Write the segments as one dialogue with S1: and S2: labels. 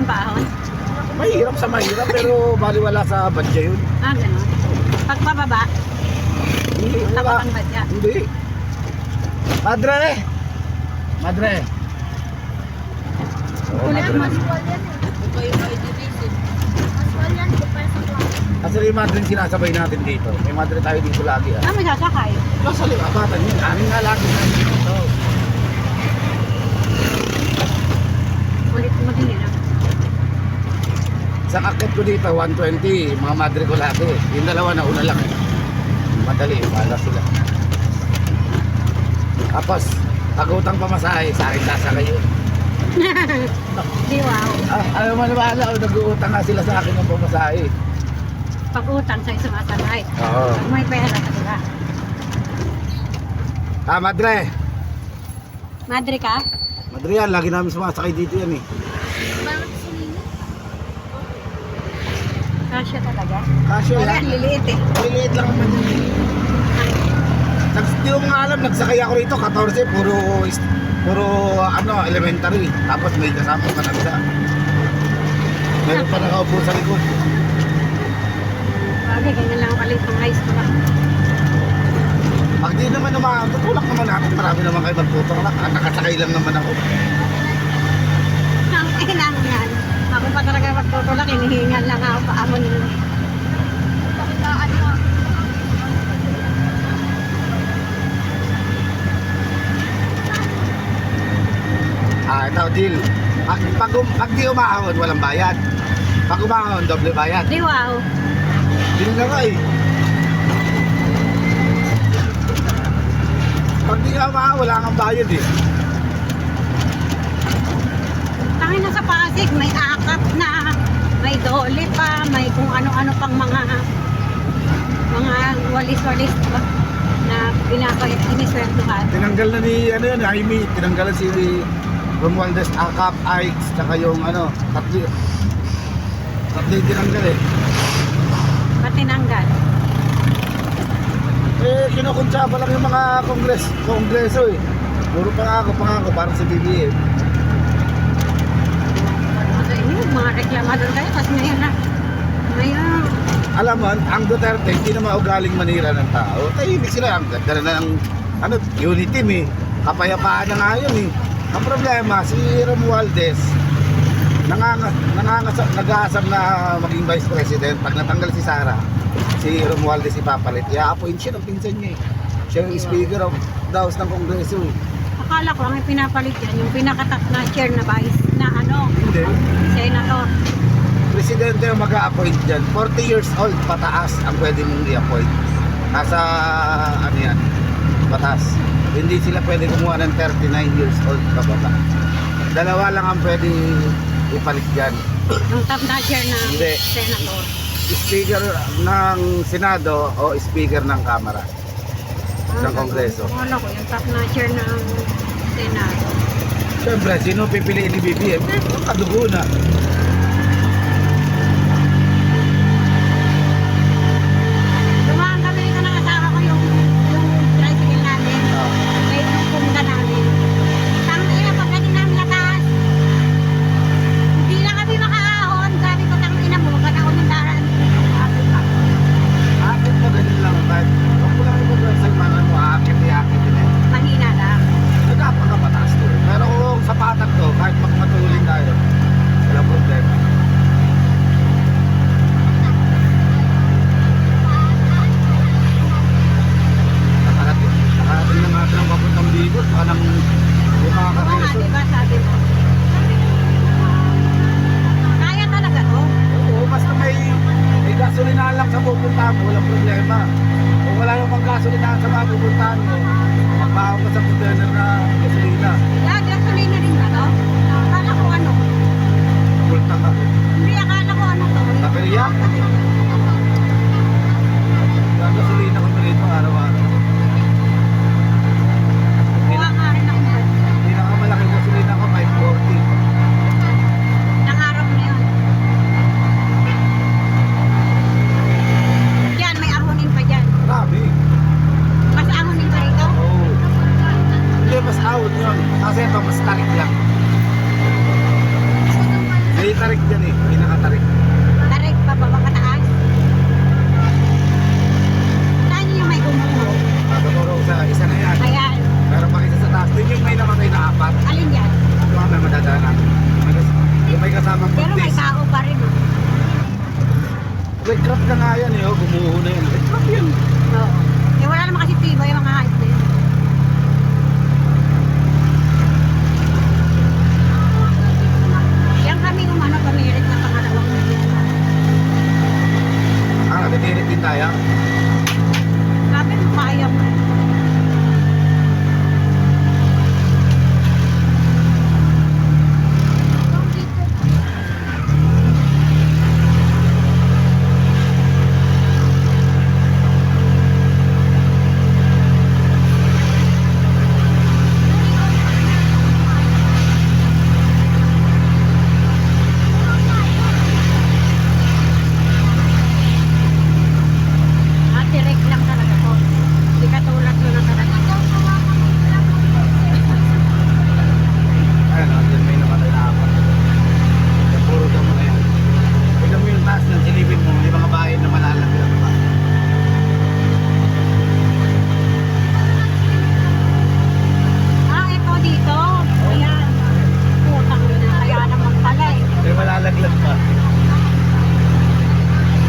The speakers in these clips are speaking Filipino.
S1: baon?
S2: Mahirap sa mahirap pero baliwala sa badya yun.
S1: Ah, gano'n. Pagpababa,
S2: Hindi,
S1: takot
S2: wala.
S1: ang badya.
S2: Hindi. Madre! Madre! Oo,
S1: Kulit
S2: madre.
S1: mas.
S2: Kasi yung madre yung sinasabay natin dito. May madre tayo dito lagi ah.
S1: Ah, may sasakay.
S2: Nasa apatan yun. Amin nga lagi namin dito.
S1: Kulit mo din yun.
S2: Sa kakit ko dito, 120. Mga madre ko lagi. Yung dalawa na una lang eh. Madali, wala sila. Tapos, pag-utang pamasahe, sa akin sasakay yun.
S1: Di wow.
S2: Ayaw maniwala, nag-uutang nga sila sa akin ng pamasahe.
S1: Pag-utang sa'yo sumasakay.
S2: Oo.
S1: Pag may pera ka sila.
S2: Madre!
S1: Madre ka?
S2: Madre yan, lagi namin sumasakay dito yan eh.
S1: Kasya talaga.
S2: Kasyo
S1: Wala,
S2: yan.
S1: liliit eh.
S2: Liliit lang naman yun. Hindi mo nga alam, nagsakay ako rito, 14, puro elementary. Tapos may kasama pa nagsa. Meron pa nakaupo sa likod.
S1: Bagay, ganyan lang palit ng high school.
S2: Pag di naman naman, tutulak naman natin. Marami naman kayo magtutulak. Nakasakay lang naman ako.
S1: Ang kailangan yan. Ako pa talaga magtutulak, hinihingan lang ako paamon yun.
S2: Ito, deal. Pag di umahon, walang bayad. Pag umahon, doble bayad.
S1: Di wow.
S2: Deal na nga eh. Pag di ka umahon, wala kang bayad eh.
S1: Tangin na sa Pasig, may akap na, may dole pa, may kung ano-ano pang mga walis-walis ba na iniswertuhan.
S2: Tinanggal na ni, Jaime, tinanggalan si Romualdez, Akap, Ikes, tsaka yung tatlo yung tinanggal eh.
S1: Ba't tinanggal?
S2: Kinukunsya pa lang yung mga kongreso eh. Puro pangako, parang si BBM.
S1: Mga reklamador kayo, kasi ngayon na. Ngayon,
S2: Alam mo, ang Duterte, hindi na maugaling manira ng tao. Tahimik sila, ang ganda na ng unity team eh. Kapayapaan na nga yun eh. Ang problema, si Romualdez, nag-aasam na maging vice president. Pag natanggal si Sara, si Romualdez ipapalit. I-appoint siya ng pinsan niya eh. Siya yung speaker of the House ng Kongreso eh.
S1: akala ko ang pinapalit yan, yung pinakatak na chair na vice, na
S2: Hindi.
S1: senator.
S2: Presidente yung mag-a-appoint dyan. 40 years old pataas ang pwede mong i-appoint. Nasa yan, batas. Hindi sila pwede kumuha ng 39 years old kabata. Dalawa lang ang pwede ipalit dyan.
S1: Yung top na chair na
S2: Hindi.
S1: senator.
S2: Speaker ng Senado o speaker ng Kamara ng Kongreso.
S1: Akala ko yung top na chair ng senado.
S2: Siyempre, sino pipiliin ni BBM? Kadugo na.
S1: Dumaan kami dito ng asawa ko yung tricycle namin. May punta namin. Tangina, pagdating namin lakas. Hindi na kami makaahon. Sabi ko, tangina mo, ba't ako nindaran?
S2: Akit mo ganun lang. Huwag mo lang ibig sa mga mo, akit din eh.
S1: Mahina lang.
S2: Nagkapagkapataas to. Pero kung sa patag to, kahit magmatuling tayo, wala problema. Nakarating na nga ito ng papuntang Bicol, baka nang yung mga
S1: Oo nga,
S2: kareso.
S1: diba sabi mo? Kaya talaga to.
S2: Oo, basta may gasolinahan lang sa pupuntahan mo, walang problema. Kung wala yung pang gasolinahan sa mga pupuntahan mo, magbahaw ka sa container na gasolina.
S1: Gasolina rin ba to? Akala ko ano?
S2: Pulta ka.
S1: Hindi, akala ko ano to?
S2: Baterya? Gasolina kami rito araw-araw.
S1: Kuha nga rin ako ba?
S2: Pinakamalaking gasolina ko, 540.
S1: Nang araw na yun. Yan, may ahonin pa dyan.
S2: Marami.
S1: Mas ahonin pa rito?
S2: Oo. Hindi, mas out yun. Kasi ito, mas tarik lang. Dito tarik dyan eh. Pinakatarik.
S1: Tarik pa baba pataas. Saan yung may gumuho?
S2: Tuturo sa isa na yan.
S1: Ayan.
S2: Meron pa isa sa taas. Din yung may namatay na 4.
S1: Alin yan?
S2: Ito nga may madadaanan. Yung may kasamang
S1: Pero may
S2: buntis.
S1: tao pa rin. Oh.
S2: Red crop na nga yan eh. Oh. Gumuho na yan. Red crop yan.
S1: Oo. Eh wala naman kasi tiba yung mga hype na yun. Yan kami umano pamilit na pangalawang
S2: Ah, natitirit din tayo.
S1: sabi mo kaya mo. Direct lang talaga po. Hindi katulad doon na talaga.
S2: Ayan, oh, dyan may namatay na 4. Yan, puro damo na yan. Tignan mo yung taas ng silipin mo, yung mga bahay na malalagyan pa.
S1: Ah, ito dito. Ayan. Putang ina. Kaya naman pala eh.
S2: May malalaglag pa.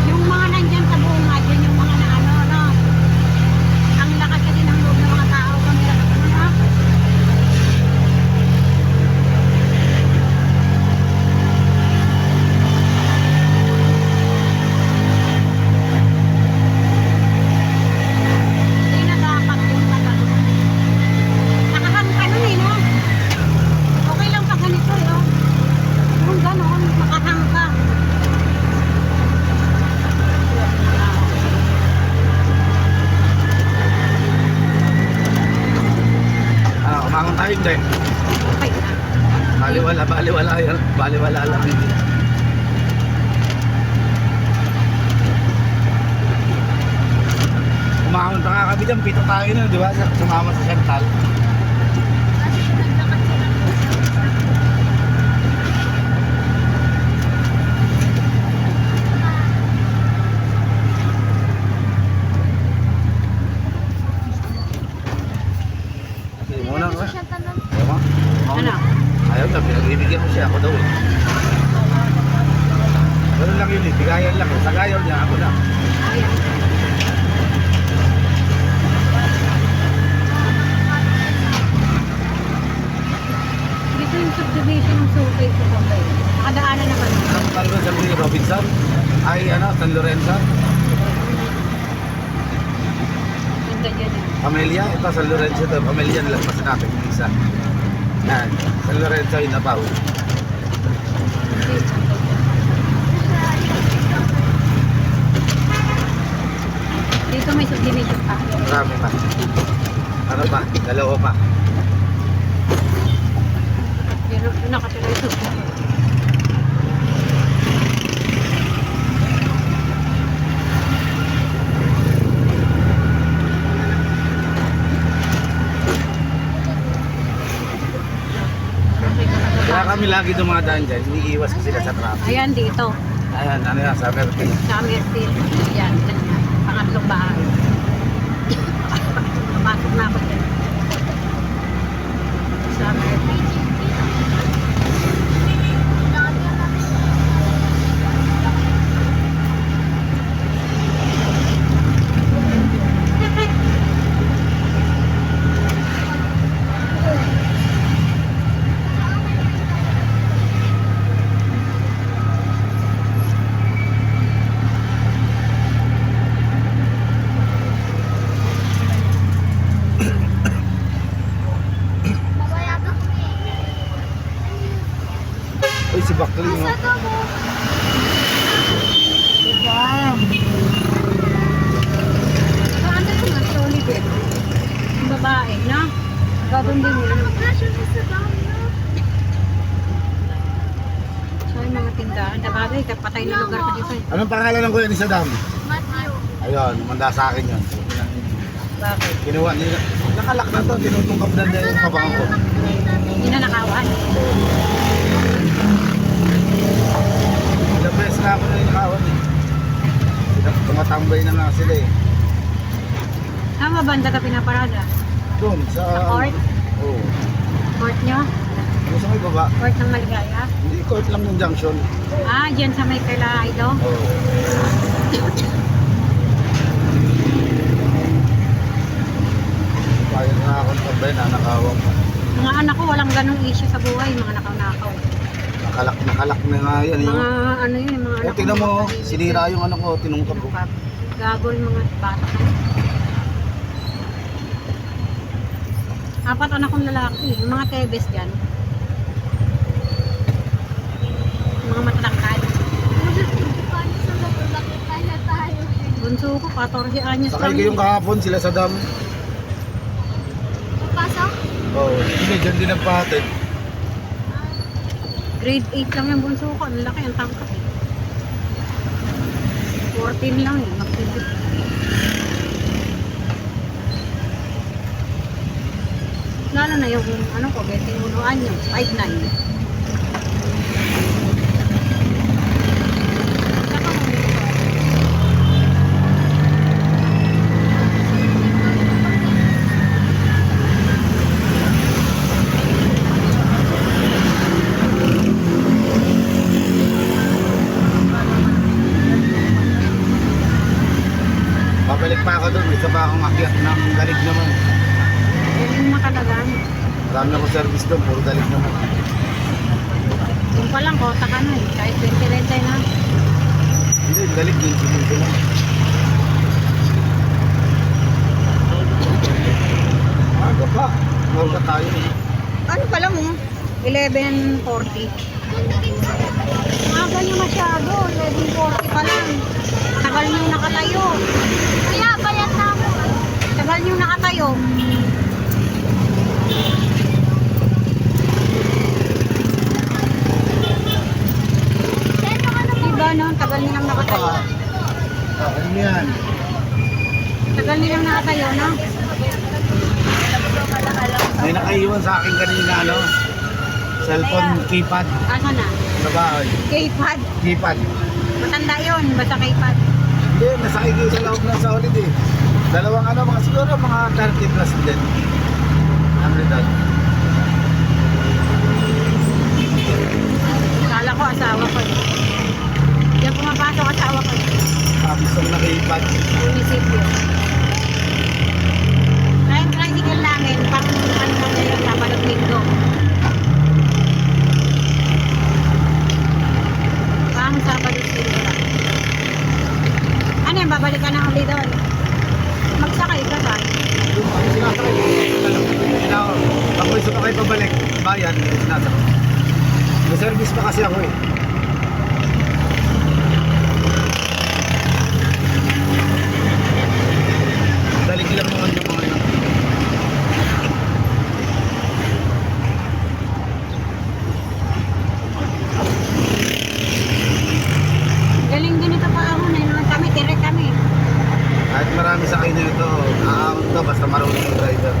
S1: Yung mga nandyan sa bunga, dyan yung mga na ano, no? Ang lakas kasi ng loob ng mga tao. Kami lang ano, no? Hindi na dapat yung talaga. Nakahang ka nun eh, no? Okay lang pag ganito, eh, oh. Kung gano'n, makahang ka.
S2: Ah, kumangon tayo hindi.
S1: Okay na.
S2: Baliwala yan. Baliwala lang hindi. Kumangon pa nga kami dyan, pito tayo na, di ba? Sumama sa Central. Sige muna ka. Tama?
S1: Ano?
S2: Ayaw na, pinagbibigyan ko siya. Ako daw eh. Ganun lang yun eh, bigayan lang eh. Sagayaw niya, ako na.
S1: Ayan. Dito yung subdivision ng Sukay sa Bombay. Nakadaanan naman.
S2: Ang kalbo sa ni Robinson, ay ano, San Lorenzo.
S1: Ganda dyan eh.
S2: Pamilya, ito San Lorenzo ito. Pamilya na lang pa natin yung isa. Yan, San Lorenzo Inabaw.
S1: Dito may subdivision pa.
S2: Marami pa. Ano pa? Dalawa pa.
S1: Pero nakatira ito.
S2: Kaya kami lagi dumadaan dyan, iniiwas ko sila sa traffic.
S1: Ayan dito.
S2: Ayan, ano yan, sa Merpil.
S1: Sa Mertil. Ayan, ganyan. Pangatlong bahay. Papasok na ako dyan. Sa Mertil.
S2: Uy, si Bakling, no?
S1: Diba? So, ano yung nga, solid eh. Yung babae, no? Gagawin din yun. So, yung mga tindahan. Dabagay, patay na lugar ka dito eh.
S2: Anong pangalan ng kuya ni Saddam? Ayun, manda sa akin yun.
S1: Bakit?
S2: Kinuha nila. Nakalak na to, tinutungkap na nila yung kabango ko.
S1: Hindi na nakawan.
S2: na nga sila eh.
S1: Saan ba banda ka pinaparada?
S2: Doon sa...
S1: Sa court?
S2: Oo.
S1: Court nyo?
S2: Gusto mo ibaba?
S1: Court ng Maligaya?
S2: Hindi, court lang yung junction.
S1: Ah, dyan sa may kaila ito?
S2: Oo. Kaya na ako tambay, nanakawang.
S1: Mga anak ko walang ganong issue sa buhay, mga nakaw-nakaw.
S2: Nakalak na nga yan.
S1: Mga
S2: Yung...
S1: ano yun, mga anak
S2: O, tingnan
S1: ko,
S2: mo,
S1: mga tahimik
S2: sinira
S1: yun.
S2: yung ano ko, tinungkap ko.
S1: Gagol mga bata ko. Apat anak kong lalaki, yung mga tebes dyan. Mga matatangkad. Bunso ko, 14 anyos
S2: Sakay
S1: lang
S2: ko yung
S1: yun.
S2: kahapon, sila sa dam.
S1: Pasok?
S2: Oo, hindi, dyan din nagpahatid.
S1: Grade 8 lang yung bunso ko, ang laki, ang tangkad. 14 lang eh, magpipit. Lalo na yung ano ko, 21 anyos, 5'9".
S2: Babalik pa ako doon, isa pa akong akyat ng galig naman.
S1: Yun yung matalagaan.
S2: Marami na ko service doon, puro galig naman.
S1: Yung pa lang, kota ka na eh. Kahit 20-20 na.
S2: Hindi, galig din, sinundo lang. Aga pa, maga tayo.
S1: Ano pa lang oh? 11:40. Aga niyo masyado. 11:40 pa lang. Tagal niyo nakatayo. Kaya, bayat na ako. Tagal niyo nakatayo. Diba no? Tagal nilang nakatayo.
S2: Ano yan?
S1: Tagal nilang nakatayo, no?
S2: May nakaiwan sa akin kanina, ano? Cellphone keypad
S1: Asa na?
S2: sa bahay.
S1: K-pad.
S2: Keypad.
S1: Matanda yun. Basta K-pad.
S2: Hindi, nasakay kayo sa loob ng solid eh. Dalawang ano, mga siguro mga 30 plus din. Ang edad.
S1: Kala ko asawa ko eh. Diyan pumapasok asawa ko eh.
S2: Tapos ang nakipad.
S1: Munisipyo. Kaya yung tricycle namin, pang ano na yun, Sabado Linggo. Pang Sabado Linggo lang. Ano yan, babalik ka na uli doon? Magsakay ka ba?
S2: Yung ako sinasakay. Ako isa pa kayo pabalik. Bayan, sinasakay. May service pa kasi ako eh. Dalig lang naman yung mga yun.
S1: Galing din ito pa ako na yun kami, direct kami.
S2: Kahit marami sa akin nito, aahon to basta marunong yung driver.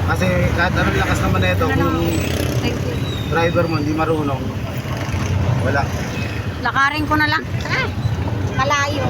S2: Kasi kahit anong lakas naman na ito, kung
S1: Thank you.
S2: driver mo hindi marunong, wala.
S1: Lakarin ko na lang. Ah, kalayo.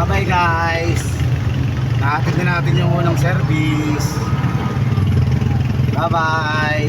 S2: Bye guys! Nahatid na natin yung unang service. Bye bye!